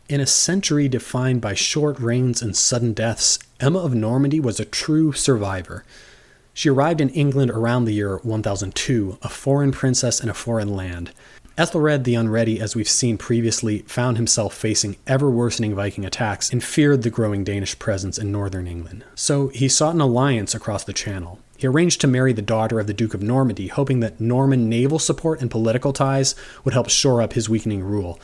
In a century defined by short reigns and sudden deaths, Emma of Normandy was a true survivor. She arrived in England around the year 1002, a foreign princess in a foreign land. Ethelred the Unready, as we've seen previously, found himself facing ever-worsening Viking attacks and feared the growing Danish presence in northern England. So he sought an alliance across the Channel. He arranged to marry the daughter of the Duke of Normandy, hoping that Norman naval support and political ties would help shore up his weakening rule.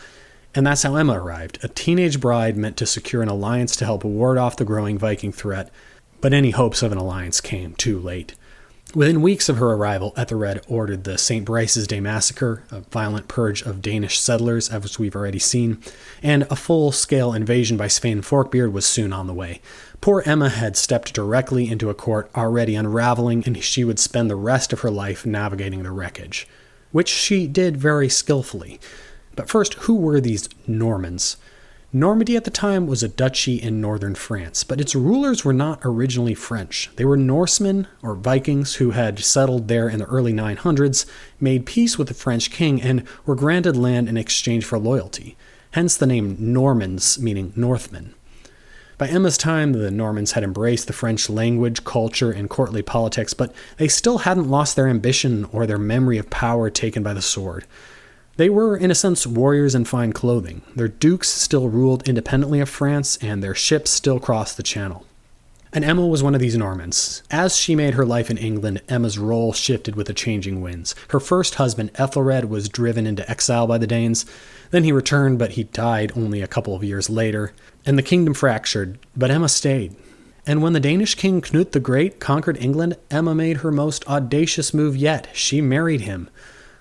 And that's how Emma arrived, a teenage bride meant to secure an alliance to help ward off the growing Viking threat. But any hopes of an alliance came too late. Within weeks of her arrival, Ethelred ordered the St. Brice's Day massacre, a violent purge of Danish settlers, as we've already seen, and a full-scale invasion by Svein Forkbeard was soon on the way. Poor Emma had stepped directly into a court already unraveling, and she would spend the rest of her life navigating the wreckage, which she did very skillfully. But first, who were these Normans? Normandy at the time was a duchy in northern France, but its rulers were not originally French. They were Norsemen, or Vikings, who had settled there in the early 900s, made peace with the French king, and were granted land in exchange for loyalty. Hence the name Normans, meaning Northmen. By Emma's time, the Normans had embraced the French language, culture, and courtly politics, but they still hadn't lost their ambition or their memory of power taken by the sword. They were, in a sense, warriors in fine clothing. Their dukes still ruled independently of France, and their ships still crossed the Channel. And Emma was one of these Normans. As she made her life in England, Emma's role shifted with the changing winds. Her first husband, Ethelred, was driven into exile by the Danes. Then he returned, but he died only a couple of years later. And the kingdom fractured, but Emma stayed. And when the Danish king Knut the Great conquered England, Emma made her most audacious move yet. She married him.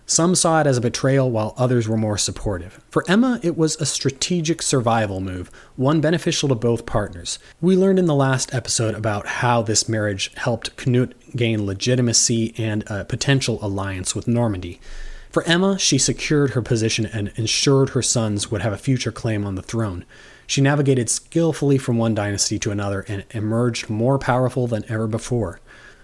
Some saw it as a betrayal, while others were more supportive. For Emma, it was a strategic survival move, one beneficial to both partners. We learned in the last episode about how this marriage helped Knut gain legitimacy and a potential alliance with Normandy. For Emma, she secured her position and ensured her sons would have a future claim on the throne. She navigated skillfully from one dynasty to another and emerged more powerful than ever before.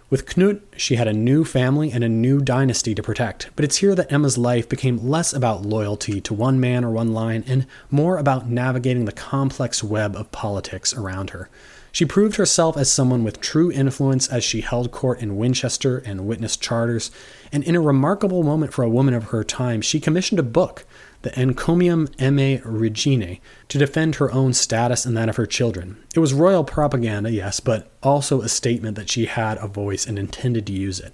With Knut, she had a new family and a new dynasty to protect, but it's here that Emma's life became less about loyalty to one man or one line and more about navigating the complex web of politics around her. She proved herself as someone with true influence as she held court in Winchester and witnessed charters, and in a remarkable moment for a woman of her time, she commissioned a book, the Encomium Emme Reginae, to defend her own status and that of her children. It was royal propaganda, yes, but also a statement that she had a voice and intended to use it.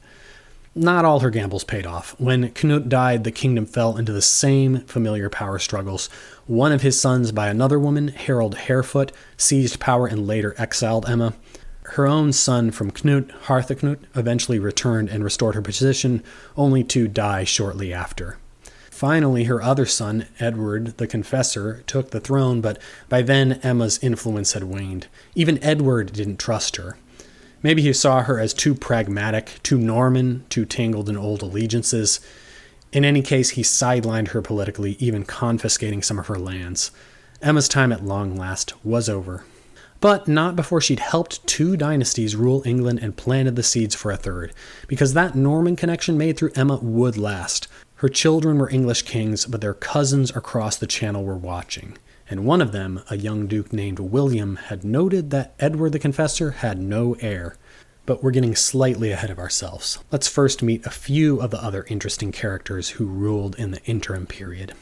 Not all her gambles paid off. When Knut died, the kingdom fell into the same familiar power struggles. One of his sons by another woman, Harold Harefoot, seized power and later exiled Emma. Her own son from Knut, Harthacnut, eventually returned and restored her position, only to die shortly after. Finally, her other son, Edward the Confessor, took the throne, but by then Emma's influence had waned. Even Edward didn't trust her. Maybe he saw her as too pragmatic, too Norman, too tangled in old allegiances. In any case, he sidelined her politically, even confiscating some of her lands. Emma's time at long last was over. But not before she'd helped two dynasties rule England and planted the seeds for a third, because that Norman connection made through Emma would last. Her children were English kings, but their cousins across the Channel were watching. And one of them, a young duke named William, had noted that Edward the Confessor had no heir. But we're getting slightly ahead of ourselves. Let's first meet a few of the other interesting characters who ruled in the interim period.